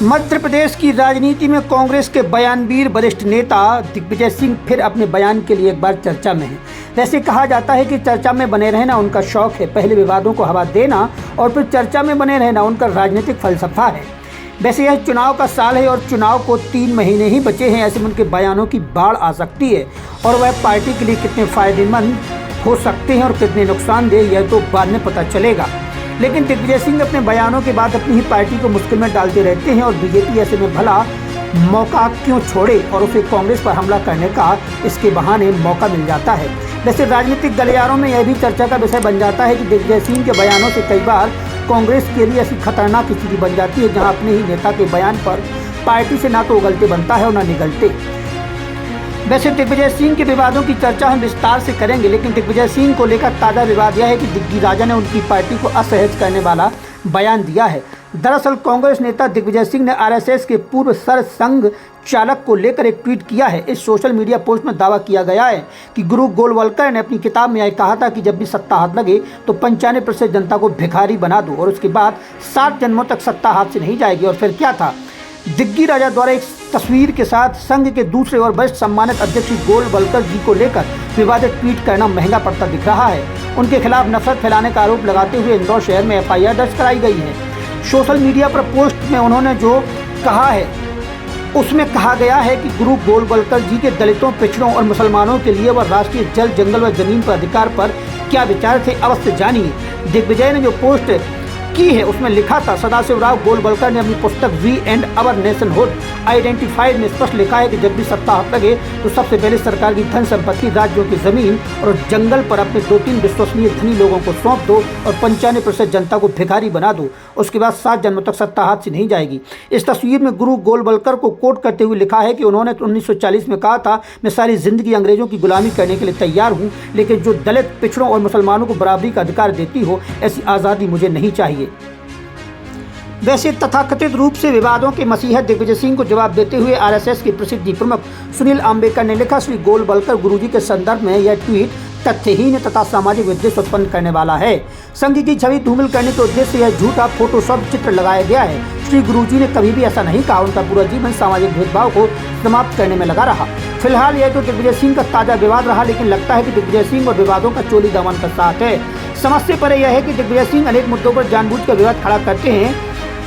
मध्य प्रदेश की राजनीति में कांग्रेस के बयानवीर वरिष्ठ नेता दिग्विजय सिंह फिर अपने बयान के लिए एक बार चर्चा में हैं। वैसे कहा जाता है कि चर्चा में बने रहना उनका शौक है, पहले विवादों को हवा देना और फिर चर्चा में बने रहना उनका राजनीतिक फलसफा है। वैसे यह चुनाव का साल है और चुनाव को 3 महीने ही बचे हैं, ऐसे में उनके बयानों की बाढ़ आ सकती है और वह पार्टी के लिए कितने फायदेमंद हो सकते हैं और कितने नुकसानदेह यह तो बाद में पता चलेगा। लेकिन दिग्विजय सिंह अपने बयानों के बाद अपनी ही पार्टी को मुश्किल में डालते रहते हैं और बीजेपी ऐसे में भला मौका क्यों छोड़े और उसे कांग्रेस पर हमला करने का इसके बहाने मौका मिल जाता है। वैसे राजनीतिक गलियारों में यह भी चर्चा का विषय बन जाता है कि दिग्विजय सिंह के बयानों से कई बार कांग्रेस के लिए ऐसी खतरनाक स्थिति बन जाती है जहां अपने ही नेता के बयान पर पार्टी से ना तो उगलते बनता है और ना निगलते। वैसे दिग्विजय सिंह के विवादों की चर्चा हम विस्तार से करेंगे, लेकिन दिग्विजय सिंह को लेकर ताज़ा विवाद यह है कि दिग्गी राजा ने उनकी पार्टी को असहज करने वाला बयान दिया है। दरअसल कांग्रेस नेता दिग्विजय सिंह ने आरएसएस के पूर्व सरसंघ चालक को लेकर एक ट्वीट किया है। इस सोशल मीडिया पोस्ट में दावा किया गया है कि गुरु गोलवलकर ने अपनी किताब में यह कहा था कि जब भी सत्ता हाथ लगे तो 95% जनता को भिखारी बना दो और उसके बाद 7 जन्मों तक सत्ता हाथ से नहीं जाएगी। और फिर क्या था, दिग्गी राजा द्वारा एक तस्वीर के साथ संघ के दूसरे और वरिष्ठ सम्मानित अध्यक्ष गोलवलकर जी को लेकर विवादित ट्वीट करना महंगा पड़ता दिख रहा है। उनके खिलाफ नफरत फैलाने का आरोप लगाते हुए इंदौर शहर में FIR दर्ज कराई गई है। सोशल मीडिया पर पोस्ट में उन्होंने जो कहा है उसमें कहा गया है कि गुरु गोलवलकर जी के दलितों, पिछड़ों और मुसलमानों के लिए व राष्ट्रीय जल, जंगल व जमीन पर अधिकार पर क्या विचार थे, अवश्य जानिए। दिग्विजय ने जो पोस्ट की है उसमें लिखा था, सदाशिवराव गोलवलकर ने अपनी पुस्तक we and our nationhood identified में स्पष्ट लिखा है कि जब भी सत्ता हाथ लगे तो सबसे पहले सरकार की धन संपत्ति, राज्यों की जमीन और जंगल पर अपने 2-3 विश्वसनीय धनी लोगों को सौंप दो और 95% जनता को भिखारी बना दो। उसके बाद 7 जन्मों तक सत्ता हाथ से नहीं जाएगी। इस तस्वीर में गुरु गोलवलकर को कोट करते हुए लिखा है कि उन्होंने 1940 में कहा था, मैं सारी जिंदगी अंग्रेजों की गुलामी करने के लिए तैयार हूँ, लेकिन जो दलित, पिछड़ों और मुसलमानों को बराबरी का अधिकार देती हो ऐसी आज़ादी मुझे नहीं चाहिए। वैसे तथाकथित रूप से विवादों के मसीहा दिग्विजय सिंह को जवाब देते हुए आरएसएस के प्रसिद्ध प्रमुख सुनील अंबेकर ने लिखा, श्री गोलवलकर गुरुजी के संदर्भ में यह ट्वीट तथ्यहीन तथा सामाजिक विद्वेष उत्पन्न करने वाला है। संघ की छवि धूमिल करने के उद्देश्य से यह झूठा फोटोशॉप चित्र लगाया गया है। श्री गुरुजी ने कभी भी ऐसा नहीं कहा। उनका पूरा जीवन सामाजिक भेदभाव को समाप्त करने में लगा रहा। फिलहाल यह तो दिग्विजय सिंह का ताजा विवाद रहा, लेकिन लगता है कि दिग्विजय सिंह और विवादों का चोली दामन का साथ है। समस्या पर यह है कि दिग्विजय सिंह अनेक मुद्दों पर जानबूझकर विवाद खड़ा करते हैं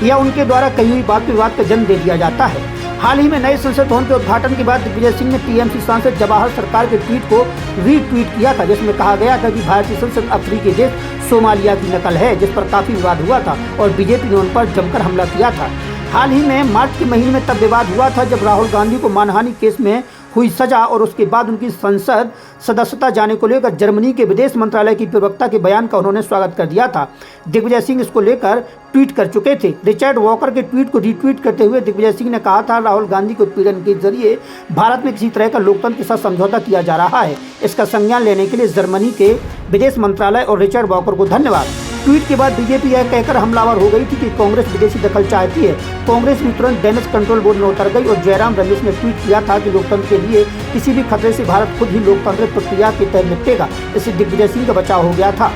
या उनके द्वारा कही हुई बात विवाद का जन्म दे दिया जाता है। हाल ही में नए संसद भवन के उद्घाटन के बाद दिग्विजय सिंह ने टीएमसी सांसद जवाहर सरकार के ट्वीट को रीट्वीट किया था, जिसमें कहा गया था कि भारतीय संसद अफ्रीकी देश सोमालिया की नकल है, जिस पर काफी विवाद हुआ था और बीजेपी ने उन पर जमकर हमला किया था। हाल ही में मार्च के महीने में तब विवाद हुआ था जब राहुल गांधी को मानहानि केस में हुई सजा और उसके बाद उनकी संसद सदस्यता जाने को लेकर जर्मनी के विदेश मंत्रालय की प्रवक्ता के बयान का उन्होंने स्वागत कर दिया था। दिग्विजय सिंह इसको लेकर ट्वीट कर चुके थे। रिचर्ड वॉकर के ट्वीट को रीट्वीट करते हुए दिग्विजय सिंह ने कहा था, राहुल गांधी को उत्पीड़न के जरिए भारत में किसी तरह का लोकतंत्र के साथ समझौता किया जा रहा है। इसका संज्ञान लेने के लिए जर्मनी के विदेश मंत्रालय और रिचर्ड वॉकर को धन्यवाद। ट्वीट के बाद बीजेपी यह कहकर हमलावर हो गई थी कि कांग्रेस विदेशी दखल चाहती है। कांग्रेस भी तुरंत डैमेज कंट्रोल बोर्ड में उतर गई और जयराम रमेश ने ट्वीट किया था कि लोकतंत्र के लिए किसी भी खतरे से भारत खुद ही लोकतांत्रिक प्रक्रिया के तहत निपटेगा। इससे दिग्विजय सिंह का बचाव हो गया था।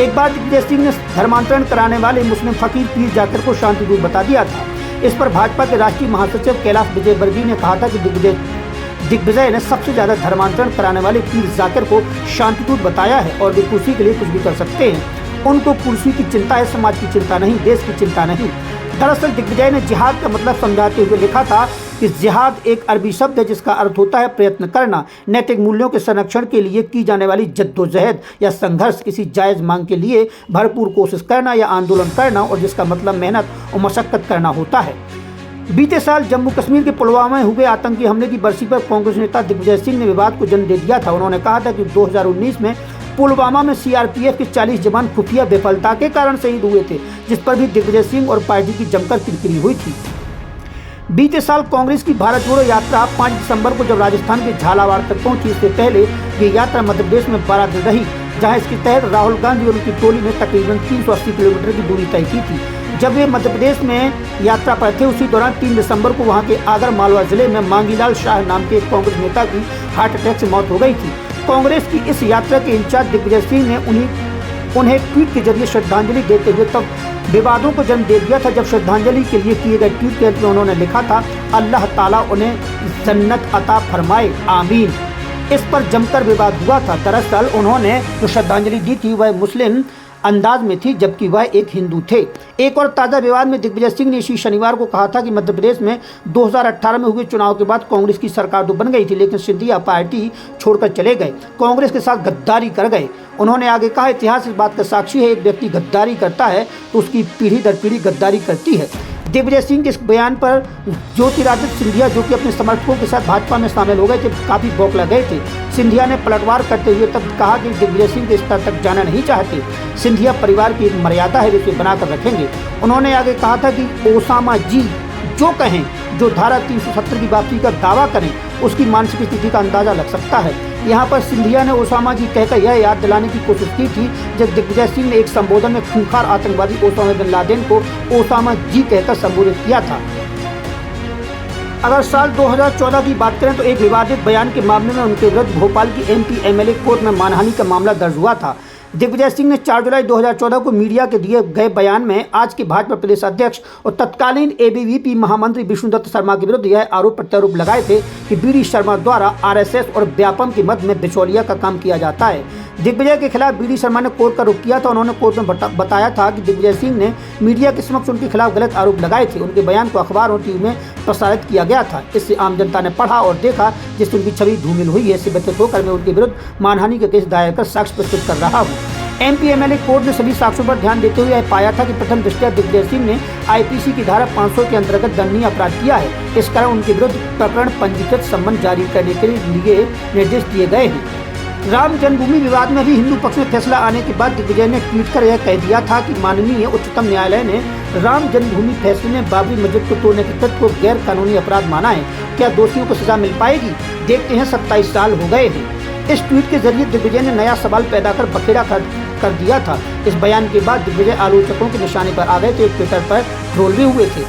एक बार दिग्विजय सिंह ने धर्मांतरण कराने वाले मुस्लिम फकीर पीर जाकिर को शांतिदूत बता दिया था। इस पर भाजपा के राष्ट्रीय महासचिव कैलाश विजयवर्गीय ने कहा था कि दिग्विजय ने सबसे ज्यादा धर्मांतरण कराने वाले पीर जाकिर को शांतिदूत बताया है और वे कुर्सी के लिए कुछ भी कर सकते हैं। उनको कुर्सी की चिंता है, समाज की चिंता नहीं, देश की चिंता नहीं। दरअसल दिग्विजय ने जिहाद का मतलब समझाते हुए लिखा था कि जिहाद एक अरबी शब्द है जिसका अर्थ होता है प्रयत्न करना, नैतिक मूल्यों के संरक्षण के लिए की जाने वाली जद्दोजहद या संघर्ष, किसी जायज़ मांग के लिए भरपूर कोशिश करना या आंदोलन करना और जिसका मतलब मेहनत और मशक्कत करना होता है। बीते साल जम्मू कश्मीर के पुलवामा में हुए आतंकी हमले की बरसी पर कांग्रेस नेता दिग्विजय सिंह ने विवाद को जन्म दे दिया था। उन्होंने कहा था कि 2019 में पुलवामा में सीआरपीएफ के 40 जवान खुफिया विफलता के कारण शहीद हुए थे, जिस पर भी दिग्विजय सिंह और पार्टी की जमकर किरकिरी हुई थी। बीते साल कांग्रेस की भारत जोड़ो यात्रा 5 दिसंबर को जब राजस्थान के झालावाड़ तक पहुंची, इससे पहले ये यात्रा मध्य प्रदेश में 12 दिन रही, जहां इसके तहत राहुल गांधी और उनकी टोली ने तकरीबन 380 किलोमीटर की दूरी तय की थी। जब वे मध्य प्रदेश में यात्रा पर थे, उसी दौरान 3 दिसंबर को वहां के आगर मालवा जिले में मांगीलाल शाह नाम के कांग्रेस नेता की हार्ट अटैक से मौत हो गई थी। कांग्रेस की इस यात्रा के इंचार्ज दिग्विजय सिंह ने उन्हीं उन्हें ट्वीट के जरिए श्रद्धांजलि देते हुए तब विवादों को जन्म दे दिया था जब श्रद्धांजलि के लिए किए गए ट्वीट के अंत में उन्होंने लिखा था, अल्लाह ताला उन्हें जन्नत अता फरमाए, आमीन। इस पर जमकर विवाद हुआ था। दरअसल उन्होंने जो श्रद्धांजलि दी थी वह मुस्लिम अंदाज में थी, जबकि वह एक हिंदू थे। एक और ताज़ा विवाद में दिग्विजय सिंह ने इसी शनिवार को कहा था कि मध्य प्रदेश में 2018 में हुए चुनाव के बाद कांग्रेस की सरकार तो बन गई थी, लेकिन सिंधिया पार्टी छोड़कर चले गए, कांग्रेस के साथ गद्दारी कर गए। उन्होंने आगे कहा, इतिहास इस बात का साक्षी है, एक व्यक्ति गद्दारी करता है तो उसकी पीढ़ी दर पीढ़ी गद्दारी करती है। दिग्विजय सिंह के इस बयान पर ज्योतिरादित्य सिंधिया, जो कि अपने समर्थकों के साथ भाजपा में शामिल हो गए थे, काफ़ी बौखला गए थे। सिंधिया ने पलटवार करते हुए तब कहा कि दिग्विजय सिंह के स्तर तक जाना नहीं चाहते। सिंधिया परिवार की एक मर्यादा है, जिसे बनाकर रखेंगे। उन्होंने आगे कहा था कि ओसामा जी जो कहें, जो धारा 370 की वापसी का दावा करें, उसकी मानसिक स्थिति का अंदाजा लग सकता है। यहाँ पर सिंधिया ने ओसामा जी कहकर यह याद दिलाने की कोशिश की थी जब दिग्विजय सिंह ने एक संबोधन में खूंखार आतंकवादी ओसामा बिन लादेन को ओसामा जी कहकर संबोधित किया था। अगर साल 2014 की बात करें तो एक विवादित बयान के मामले में उनके विरुद्ध भोपाल की MP MLA कोर्ट में मानहानि का मामला दर्ज हुआ था। दिग्विजय सिंह ने 4 जुलाई 2014 को मीडिया के दिए गए बयान में आज के भाजपा प्रदेश अध्यक्ष और तत्कालीन ABVP महामंत्री विष्णुदत्त शर्मा के विरुद्ध यह आरोप प्रत्यारोप लगाए थे कि BD शर्मा द्वारा RSS और व्यापम के मध्य में बिचौलिया का काम किया जाता है। दिग्विजय के खिलाफ BD शर्मा ने कोर्ट का रुख किया था। उन्होंने कोर्ट में बताया था कि दिग्विजय सिंह ने मीडिया के समक्ष उनके खिलाफ गलत आरोप लगाए थे। उनके बयान को अखबार और TV में प्रसारित किया गया था। इससे आम जनता ने पढ़ा और देखा, जिससे उनकी छवि धूमिल हुई है। इससे व्यथित होकर मैं उनके विरुद्ध मानहानि का केस दायर कर साक्ष्य प्रस्तुत कर रहा हूँ। MP MLA कोर्ट ने सभी साक्ष्यों पर ध्यान देते हुए यह पाया था कि प्रथम दृष्टया दिग्विजय सिंह ने IPC की धारा 500 के अंतर्गत दंडनीय अपराध किया है। इस कारण उनके विरुद्ध प्रकरण पंजीकृत सम्मन जारी करने के लिए निर्देश दिए गए हैं। राम जन्मभूमि विवाद में भी हिंदू पक्ष में फैसला आने के बाद दिग्विजय ने ट्वीट कर यह कह दिया था कि माननीय उच्चतम न्यायालय ने राम जन्मभूमि फैसले में बाबरी मस्जिद को तोड़ने के तथ्य को गैर कानूनी अपराध माना है। क्या दोषियों को सजा मिल पाएगी? देखते हैं, 27 साल हो गए हैं। इस ट्वीट के जरिए दिग्विजय ने नया सवाल पैदा कर बखेड़ा कर दिया था। इस बयान के बाद दिग्विजय आलोचकों के निशाने पर आ गए थे, ट्विटर पर ट्रोल भी हुए थे।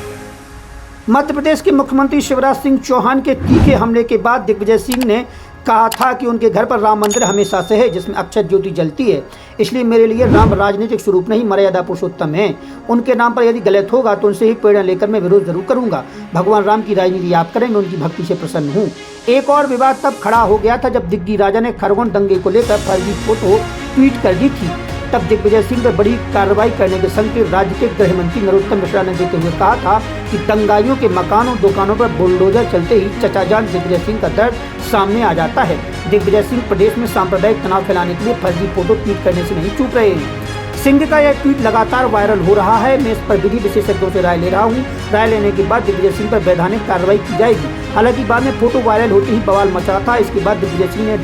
मध्य प्रदेश के मुख्यमंत्री शिवराज सिंह चौहान के तीखे हमले के बाद दिग्विजय सिंह ने कहा था कि उनके घर पर राम मंदिर हमेशा से है, जिसमें अक्षय ज्योति जलती है। इसलिए मेरे लिए राम राजनीतिक स्वरूप नहीं, मर्यादा पुरुषोत्तम है। उनके नाम पर यदि गलत होगा तो उनसे ही प्रेरणा लेकर मैं विरोध जरूर करूंगा। भगवान राम की राजनीति आप करें, मैं उनकी भक्ति से प्रसन्न हूँ। एक और विवाद तब खड़ा हो गया था जब दिग्गी राजा ने खरगोन दंगे को लेकर फर्जी फोटो ट्वीट कर दी थी। तब दिग्विजय सिंह पर बड़ी कार्रवाई करने के संकेत राज्य के गृह मंत्री नरोत्तम मिश्रा ने देते हुए कहा था कि दंगाइयों के मकानों दुकानों पर बुलडोजर चलते ही चचाजान दिग्विजय सिंह का दर्द सामने आ जाता है। दिग्विजय सिंह प्रदेश में सांप्रदायिक तनाव फैलाने के लिए फर्जी फोटो ट्वीट करने से नहीं चूक रहे हैं। सिंह का यह ट्वीट लगातार वायरल हो रहा है। मैं इस पर विधि विशेषज्ञों से राय ले रहा हूँ। राय लेने के बाद दिग्विजय सिंह पर वैधानिक कार्रवाई की जाएगी। हालांकि बाद में फोटो वायरल होते ही बवाल मचा था। इसके बाद दिग्विजय सिंह ने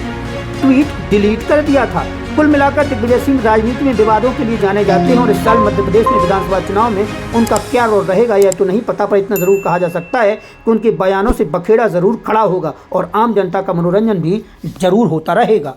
ट्वीट डिलीट कर दिया था। कुल मिलाकर दिग्विजय सिंह राजनीति में विवादों के लिए जाने जाते हैं और इस साल मध्य प्रदेश में विधानसभा चुनाव में उनका क्या रोल रहेगा यह तो नहीं पता, पर इतना जरूर कहा जा सकता है कि उनके बयानों से बखेड़ा जरूर खड़ा होगा और आम जनता का मनोरंजन भी जरूर होता रहेगा।